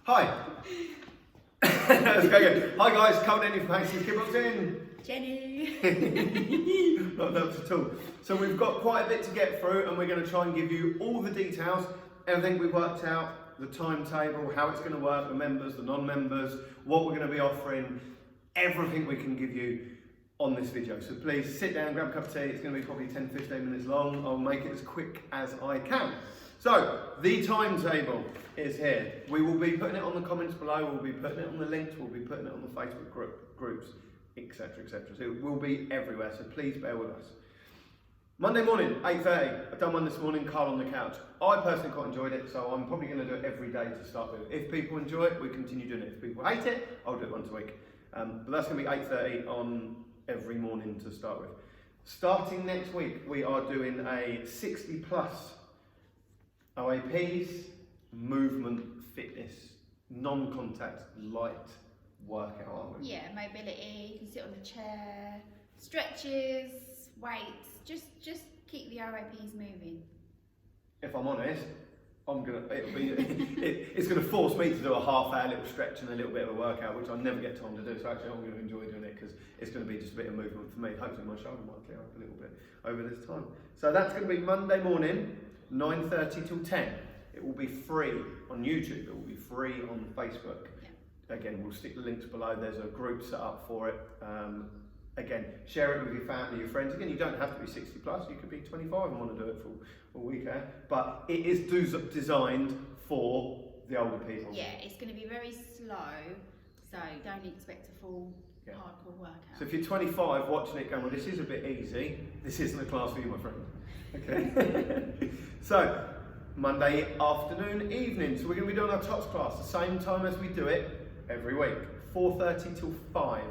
Hi. Let's go again. Hi guys, coming in from Hastings Kickboxing. Jenny. Not nervous at all. So we've got quite a bit to get through and we're going to try and give you all the details, everything we've worked out, the timetable, how it's going to work, the members, the non-members, what we're going to be offering, everything we can give you on this video. So please sit down, grab a cup of tea. It's going to be probably 10-15 minutes long. I'll make it as quick as I can. So the timetable is here. We will be putting it on the comments below. We'll be putting it on the links. We'll be putting it on the Facebook groups, etc., etc. So it will be everywhere. So please bear with us. Monday morning, 8:30. I've done one this morning, Carl on the couch. I personally quite enjoyed it, so I'm probably going to do it every day to start with. If people enjoy it, we continue doing it. If people hate it, I'll do it once a week. But that's going to be 8:30 on every morning to start with. Starting next week, we are doing a 60+ OAPs, movement, fitness, non-contact, light workout, aren't we? Yeah, mobility, you can sit on the chair, stretches, weights, just keep the OAPs moving. If I'm honest, it's gonna force me to do a half-hour little stretch and a little bit of a workout, which I never get time to do. So actually, I'm going to enjoy doing it because it's going to be just a bit of movement for me. Hopefully, my shoulder might clear up a little bit over this time. So that's going to be Monday morning, 9:30 till 10. It will be free on YouTube. It will be free on Facebook. Yeah. Again, we'll stick the links below. There's a group set up for it. Again, share it with your family, your friends. Again, you don't have to be 60+. You could be 25 and want to do it for a weekend. But it is designed for the older people. Yeah, it's going to be very slow, so don't expect a full hardcore workout. So if you're 25 watching it going, well, this is a bit easy, this isn't a class for you, my friend. Okay. So, Monday afternoon, evening. So we're going to be doing our TOTS class the same time as we do it every week. 4:30 till 5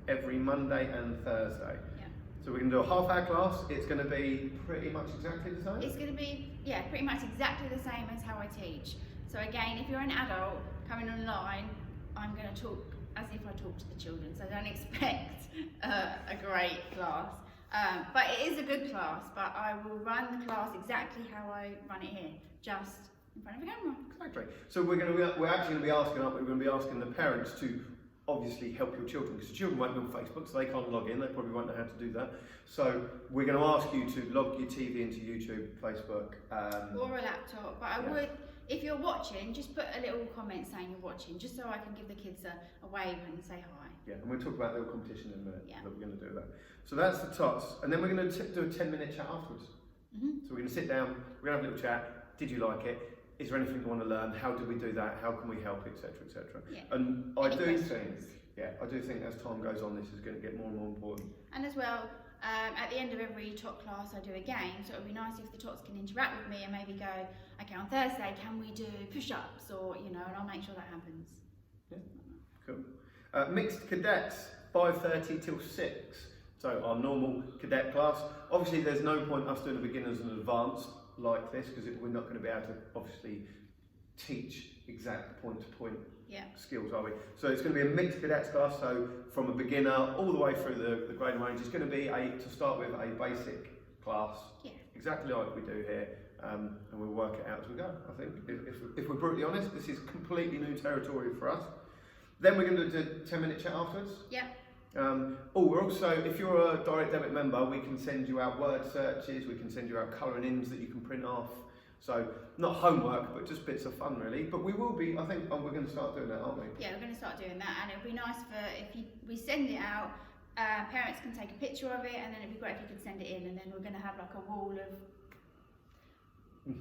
every Monday and Thursday. Yeah. So we're going to do a half-hour class. It's going to be pretty much exactly the same? It's going to be, yeah, pretty much exactly the same as how I teach. So again, if you're an adult coming online, I'm going to talk as if I talk to the children. So don't expect a great class. But it is a good class, but I will run the class exactly how I run it here, just in front of a camera. Exactly. So we're actually going to be asking, aren't we? We're going to be asking the parents to obviously help your children, because the children won't be on Facebook, so they can't log in. They probably won't know how to do that. So we're going to ask you to log your TV into YouTube, Facebook, or a laptop. But I would, if you're watching, just put a little comment saying you're watching, just so I can give the kids a wave and say hi. Yeah, and we'll talk about the competition in a minute that we're going to do that. So that's the TOTS, and then we're going to do a 10-minute chat afterwards. So we're going to sit down, we're going to have a little chat. Did you like it? Is there anything you want to learn? How do we do that? How can we help, etc., etc. Yeah. And I do think as time goes on, this is going to get more and more important. And as well, at the end of every TOT class, I do a game. So it would be nice if the TOTs can interact with me and maybe go, okay, on Thursday, can we do push-ups, or and I'll make sure that happens. Yeah, cool. Mixed cadets, 5:30 till 6. So our normal cadet class. Obviously, there's no point us doing a beginners and advanced like this, because we're not going to be able to obviously teach exact point-to-point skills, are we? So it's going to be a mixed cadets class, so from a beginner all the way through the grading range. It's going to be, to start with, a basic class, exactly like we do here, and we'll work it out as we go. I think, if we're brutally honest, this is completely new territory for us. Then we're going to do a 10-minute chat afterwards. Yeah. We're also, if you're a direct debit member, we can send you out word searches, we can send you out colouring ins that you can print off. So, not homework, but just bits of fun really. But we will be, I think, we're going to start doing that, aren't we? Yeah, we're going to start doing that, and it'll be nice we send it out, parents can take a picture of it, and then it'd be great if you could send it in, and then we're going to have like a wall of,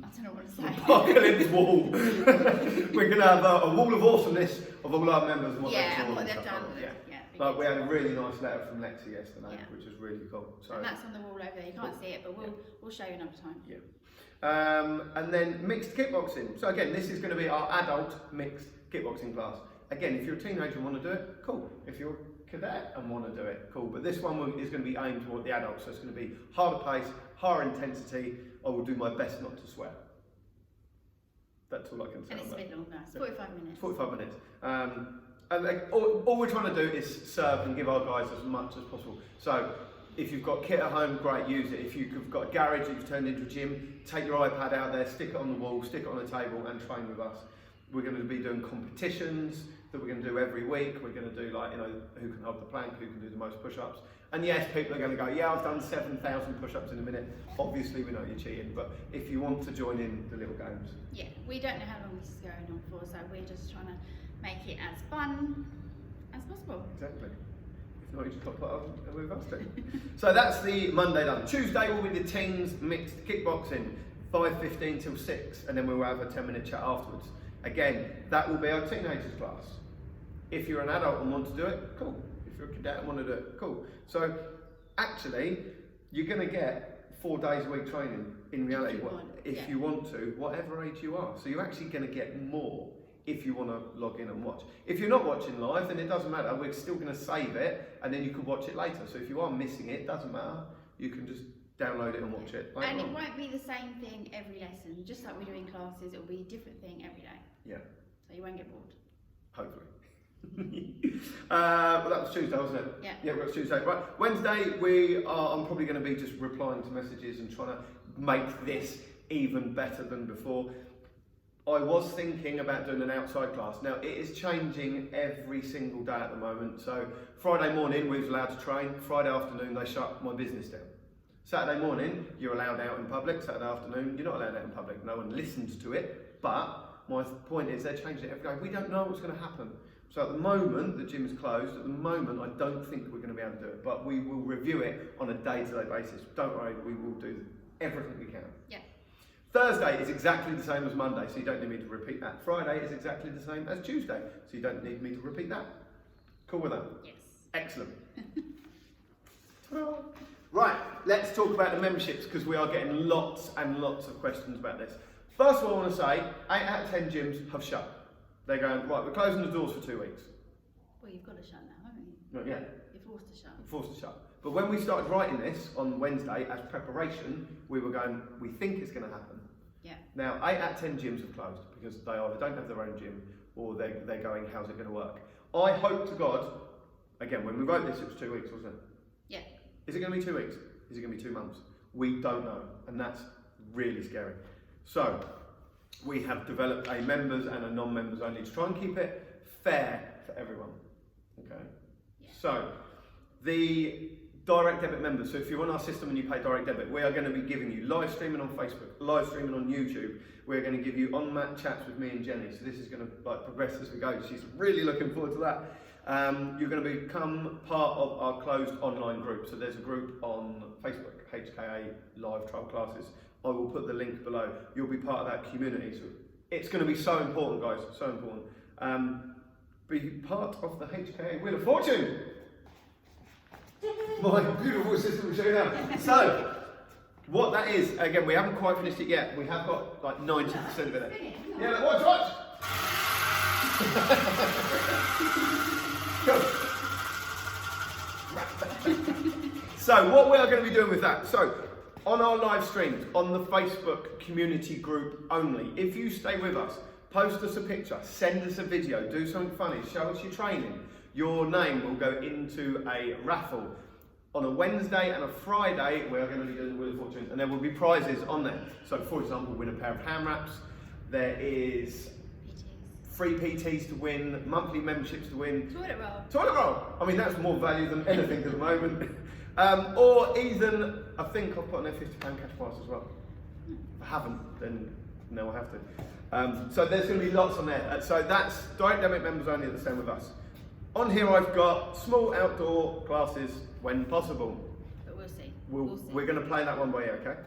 I don't know what to say. Apocalypse wall. We're going to have a wall of awesomeness of all our members and what they've done. But we had a really nice letter from Lexi yesterday, which was really cool. So and that's on the wall over there. You can't see it, but we'll show you another time. Yeah. And then mixed kickboxing. So again, this is going to be our adult mixed kickboxing class. Again, if you're a teenager and want to do it, cool. If you're a cadet and want to do it, cool. But this one is going to be aimed toward the adults. So it's going to be harder pace, higher intensity. I will do my best not to swear. That's all I can say. And it's a bit longer. It's 45 minutes. 45 minutes. And all we're trying to do is serve and give our guys as much as possible. So if you've got kit at home, great, use it. If you've got a garage that you've turned into a gym, take your iPad out there, stick it on the wall, stick it on a table and train with us. We're going to be doing competitions that we're going to do every week. We're going to do like, you know, who can hold the plank, who can do the most push-ups. And yes, people are going to go, yeah, I've done 7,000 push-ups in a minute. Obviously, we know you're cheating, but if you want to join in the little games. Yeah, we don't know how long this is going on for, so we're just trying to make it as fun as possible. Exactly. If not, you just got to put up with us too. So that's the Monday done. Tuesday will be the teens mixed kickboxing, 5:15 till 6, and then we'll have a 10-minute chat afterwards. Again, that will be our teenagers class. If you're an adult and want to do it, cool. If you're a cadet and want to do it, cool. So actually, you're going to get 4 days a week training in reality if you want to, whatever age you are. So you're actually going to get more if you want to log in and watch. If you're not watching live, then it doesn't matter. We're still going to save it, and then you can watch it later. So if you are missing it, doesn't matter. You can just download it and watch it. And it won't be the same thing every lesson. Just like we do in classes, it'll be a different thing every day. Yeah. So you won't get bored. Hopefully. Well, that was Tuesday, wasn't it? Yeah. Yeah, it was Tuesday. Right. Wednesday, I'm probably going to be just replying to messages and trying to make this even better than before. I was thinking about doing an outside class. Now, it is changing every single day at the moment. So Friday morning, we was allowed to train. Friday afternoon, they shut my business down. Saturday morning, you're allowed out in public. Saturday afternoon, you're not allowed out in public. No one listens to it. But my point is, they're changing it every day. We don't know what's going to happen. So at the moment, the gym is closed. At the moment, I don't think we're going to be able to do it. But we will review it on a day-to-day basis. Don't worry, we will do everything we can. Yeah. Thursday is exactly the same as Monday, so you don't need me to repeat that. Friday is exactly the same as Tuesday, so you don't need me to repeat that. Cool with that? Yes. Excellent. Right, let's talk about the memberships, because we are getting lots and lots of questions about this. First of all, I want to say, 8 out of 10 gyms have shut. They're going, right, we're closing the doors for 2 weeks. Well, you've got to shut now, haven't you? Not yet. You're forced to shut. We're forced to shut. But when we started writing this on Wednesday as preparation, we were going, we think it's going to happen. Yeah. Now, 8 out of 10 gyms have closed because they either don't have their own gym or they're going, how's it going to work? I hope to God, again, when we wrote this, it was 2 weeks, wasn't it? Yeah. Is it going to be 2 weeks? Is it going to be 2 months? We don't know, and that's really scary. So, we have developed a members and a non-members only to try and keep it fair for everyone. Okay? Yeah. So, the direct debit members, so if you're on our system and you pay direct debit, we are going to be giving you live streaming on Facebook, live streaming on YouTube. We're going to give you on-mat chats with me and Jenny. So this is going to progress as we go. She's really looking forward to that. You're going to become part of our closed online group. So there's a group on Facebook, HKA Live Trial Classes. I will put the link below. You'll be part of that community. So it's going to be so important, guys, so important. Be part of the HKA Wheel of Fortune. My beautiful assistant will show you now. So, what that is, again, we haven't quite finished it yet. We have got like 90% of it. Yeah, look, watch! Go. So, what we are going to be doing with that, so on our live streams, on the Facebook community group only, if you stay with us, post us a picture, send us a video, do something funny, show us your training, your name will go into a raffle. On a Wednesday and a Friday, we are going to be doing the Wheel of Fortune, and there will be prizes on there. So, for example, win a pair of hand wraps. There is free PTs to win, monthly memberships to win. Toilet roll. Toilet roll. I mean, that's more value than anything at the moment. Or even, I think I'll put on there £50 cash prize as well. If I haven't, then no, I have to. So there's going to be lots on there. So that's direct debit members only that stay with us. On here I've got small outdoor classes when possible. But we'll see. We're going to play that one by ear, okay?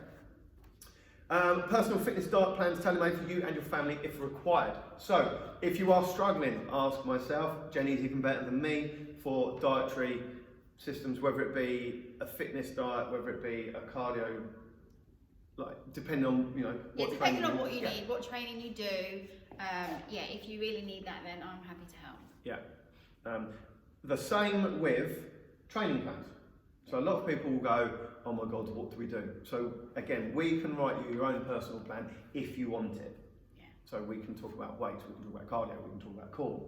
Personal fitness diet plans tailor-made for you and your family if required. So, if you are struggling, ask myself. Jenny's even better than me for dietary systems, whether it be a fitness diet, whether it be a cardio, like depending on what depending on what you need, what training you do. Yeah, if you really need that, then I'm happy to help. Yeah. The same with training plans. So a lot of people will go, oh my God, what do we do? So again, we can write you your own personal plan if you want it. Yeah. So we can talk about weights, we can talk about cardio, we can talk about core.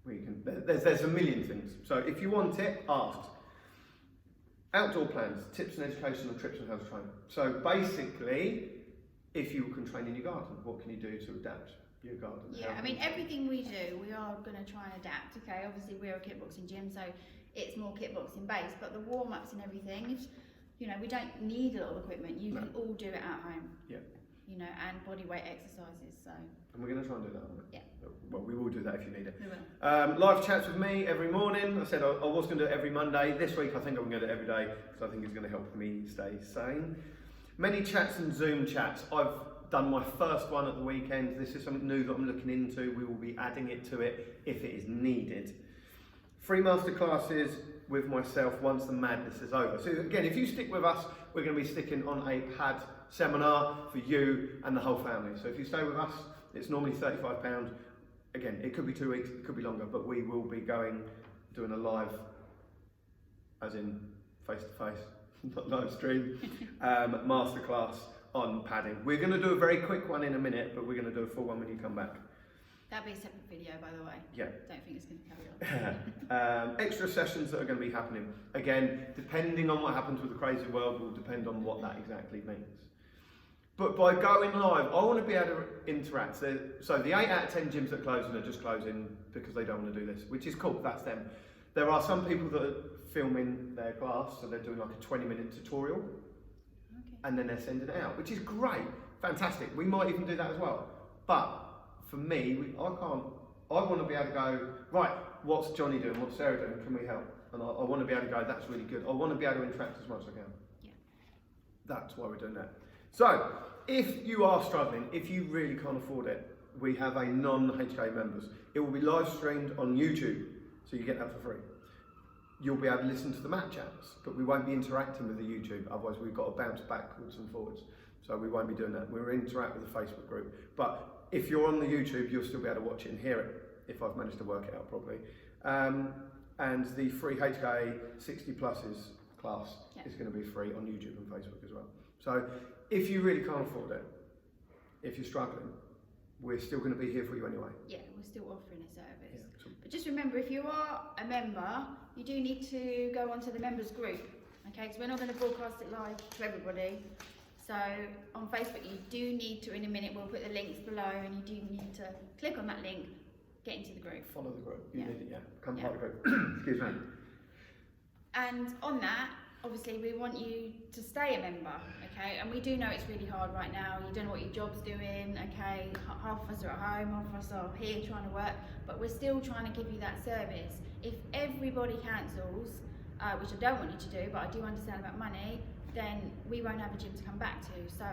There's a million things. So if you want it, ask. Outdoor plans, tips and education on trips and how to train. So basically, if you can train in your garden, what can you do to adapt? your garden. Yeah, I mean, everything we do, we are going to try and adapt, okay? Obviously, we're a kickboxing gym, so it's more kickboxing based, but the warm-ups and everything, if, you know, we don't need a lot of equipment. You can all do it at home. Yeah. You know, and body weight exercises, so. And we're going to try and do that, aren't we? Yeah. Well, we will do that if you need it. We will. Live chats with me every morning. I said I was going to do it every Monday. This week I think I'm going to do it every day because I think it's going to help me stay sane. Many chats and Zoom chats. I've done my first one at the weekend. This is something new that I'm looking into. We will be adding it to it if it is needed. Free masterclasses with myself once the madness is over. So again, if you stick with us, we're going to be sticking on a pad seminar for you and the whole family. So if you stay with us, it's normally £35. Again, it could be 2 weeks, it could be longer, but we will be doing a live, as in face-to-face, not live stream, masterclass on padding. We're going to do a very quick one in a minute, but we're going to do a full one when you come back. That'll be a separate video, by the way. Yeah. Don't think it's going to carry on. Extra sessions that are going to be happening. Again, depending on what happens with the crazy world will depend on what that exactly means. But by going live, I want to be able to interact. So the 8 out of 10 gyms that are closing are just closing because they don't want to do this, which is cool, that's them. There are some people that are filming their class, so they're doing like a 20-minute tutorial, and then they're sending it out, which is great, fantastic. We might even do that as well. But for me, I want to be able to go, right, what's Johnny doing, what's Sarah doing, can we help? And I want to be able to go, that's really good. I want to be able to interact as much as I can. Yeah. That's why we're doing that. So, if you are struggling, if you really can't afford it, we have a non-HK members. It will be live streamed on YouTube, so you get that for free. You'll be able to listen to the mat chats, but we won't be interacting with the YouTube, otherwise we've got to bounce backwards and forwards. So we won't be doing that. We'll interact with the Facebook group. But if you're on the YouTube, you'll still be able to watch it and hear it, if I've managed to work it out properly. And the free HK 60 pluses class is going to be free on YouTube and Facebook as well. So if you really can't afford it, if you're struggling, we're still going to be here for you anyway. Yeah, we're still offering a service. Yeah. But just remember, if you are a member, you do need to go onto the members group, okay? Because we're not going to broadcast it live to everybody. So on Facebook, you do need to, in a minute, we'll put the links below, and you do need to click on that link, get into the group. Follow the group. You need it, Become part of the group. Excuse me. And on that, obviously, we want you to stay a member, okay? And we do know it's really hard right now. You don't know what your job's doing, okay? Half of us are at home, half of us are here trying to work, but we're still trying to give you that service. If everybody cancels, which I don't want you to do, but I do understand about money, then we won't have a gym to come back to. So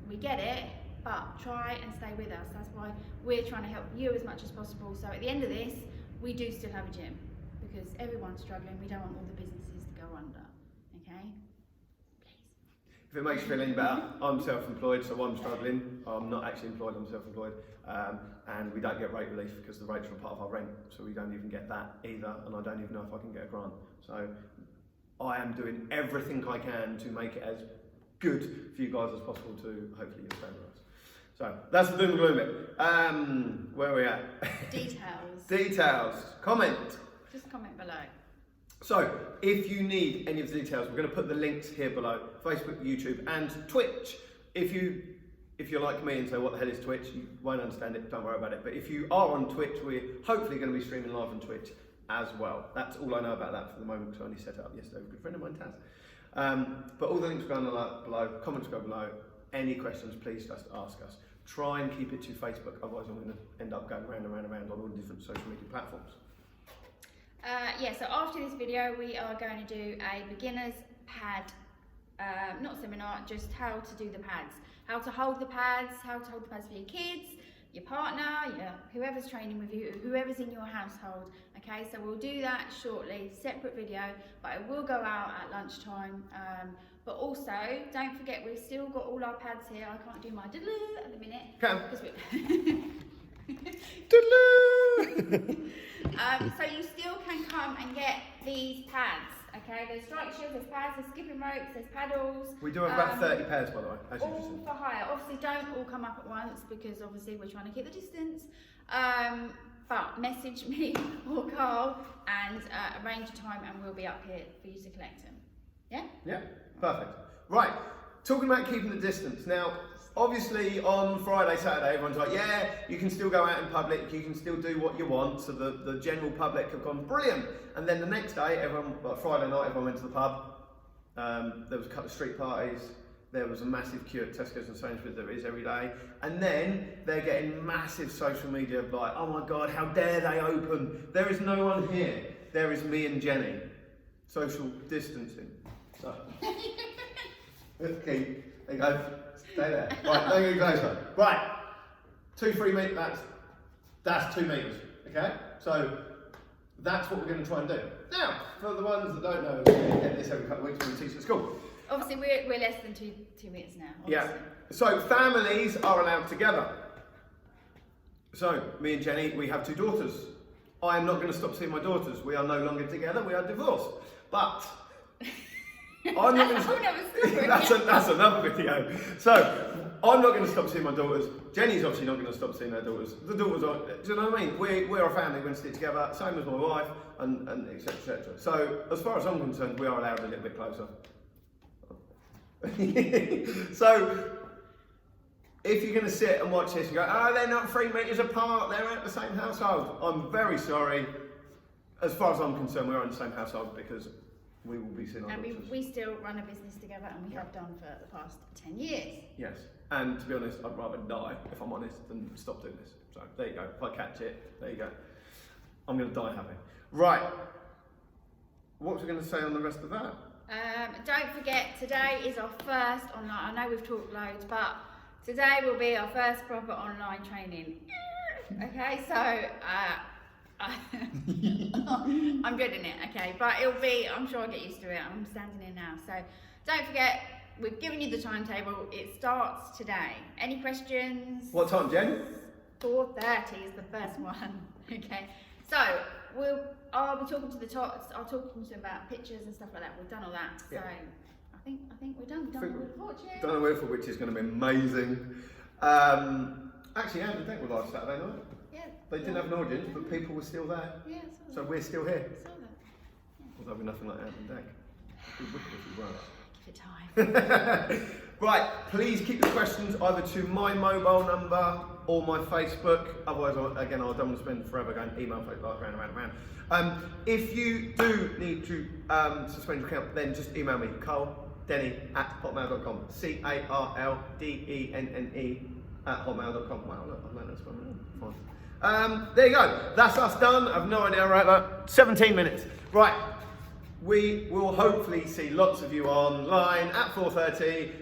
we get it, but try and stay with us. That's why we're trying to help you as much as possible. So at the end of this, we do still have a gym because everyone's struggling. We don't want all the businesses to go under. Okay? Please. If it makes you feel any better, I'm self-employed, so I'm struggling. I'm not actually employed, I'm self-employed. And we don't get rate relief because the rates are a part of our rent, so we don't even get that either, and I don't even know if I can get a grant. So I am doing everything I can to make it as good for you guys as possible to hopefully you'll stay with us. So that's the doom and gloom bit. Where are we at? Details. Details. Comment. Just comment below. So, if you need any of the details, we're going to put the links here below, Facebook, YouTube and Twitch. If you're like me and say, what the hell is Twitch? You won't understand it, don't worry about it. But if you are on Twitch, we're hopefully going to be streaming live on Twitch as well. That's all I know about that for the moment, because I only set it up yesterday with a good friend of mine, Taz. But all the links go below, comments go below. Any questions, please just ask us. Try and keep it to Facebook, otherwise I'm going to end up going round and round and round on all the different social media platforms. So after this video, we are going to do a beginner's pad, not seminar, just how to do the pads. How to hold the pads, how to hold the pads for your kids, your partner, whoever's training with you, whoever's in your household. Okay, so we'll do that shortly, separate video, but it will go out at lunchtime. But also, don't forget, we've still got all our pads here. I can't do my diddle at the minute. So you still can come and get these pads, okay? There's structures, there's pads, there's skipping ropes, there's paddles. We do have about 30 pairs, by the way. All for hire. Obviously, don't all come up at once because obviously we're trying to keep the distance. But message me or Carl and arrange a time and we'll be up here for you to collect them. Yeah? Yeah, perfect. Right, talking about keeping the distance. Now, obviously on Friday, Saturday, everyone's like, yeah, you can still go out in public, you can still do what you want. So the general public have gone, brilliant. And then the next day, Friday night, everyone went to the pub. There was a couple of street parties. There was a massive queue at Tesco's and Sainsbury's, there is every day. And then they're getting massive social media like, oh my God, how dare they open? There is no one here. There is me and Jenny. Social distancing. So, let's keep, there you go, stay there. Right, don't get closer. Right, 2-3 meters, that's 2 meters, okay? So, that's what we're going to try and do. Now, for the ones that don't know, we get this every couple of weeks when we teach at school. Obviously, we're less than two meters now. Obviously. Yeah. So families are allowed together. So me and Jenny, we have 2 daughters. I am not going to stop seeing my daughters. We are no longer together. We are divorced. But I'm not going to. That's another video. So I'm not going to stop seeing my daughters. Jenny's obviously not going to stop seeing her daughters. The daughters are. Do you know what I mean? We're a family. We're going to stick together. Same as my wife, and etc. etc. So as far as I'm concerned, we are allowed a little bit closer. So if you're going to sit and watch this and go, oh, they're not 3 meters apart, they're at the same household, I'm very sorry. As far as I'm concerned, we're in the same household because we will be seeing our daughters. We still run a business together, and we have done for the past 10 years. Yes, and to be honest, I'd rather die, if I'm honest, than stop doing this. So there you go, if I catch it, there you go. I'm going to die happy. Right, what was I going to say on the rest of that? Don't forget, today is our first online. I know we've talked loads, but today will be our first proper online training. Okay, so I'm good in it. Okay, but it'll be. I'm sure I'll get used to it. I'm standing in now, so don't forget. We've given you the timetable. It starts today. Any questions? What time, Jen? 4:30 is the first one. Okay, so I'll be talking to the tots. I'll talk to them about pictures and stuff like that. We've done all that, so yeah. I think we're done. Done with Wheel of Fortune. Done a Wheel of Fortune, which is going to be amazing. Actually, Andrew Deck was last Saturday night. Yeah. They didn't have an audience, but people were still there. Yeah. So we're still here. Saw that. Yeah. Although we're nothing like Andrew Deck. We would if we weren't. Give it time. Right, please keep the questions either to my mobile number or my Facebook. Otherwise, I don't want to spend forever going email, Facebook, round. If you do need to suspend your account, then just email me, carldenny@hotmail.com. CarlDenne @hotmail.com. Wow, look, I've learned that spelling. Fine. There you go. That's us done. I've no idea how to write that. 17 minutes. Right. We will hopefully see lots of you online at 4:30.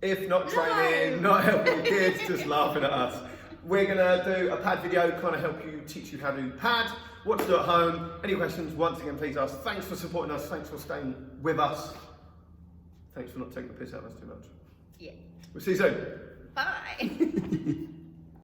If not training, not helping kids, just laughing at us. We're going to do a pad video, kind of help you, teach you how to pad, what to do at home. Any questions, once again, please ask. Thanks for supporting us. Thanks for staying with us. Thanks for not taking the piss out of us too much. Yeah. We'll see you soon. Bye.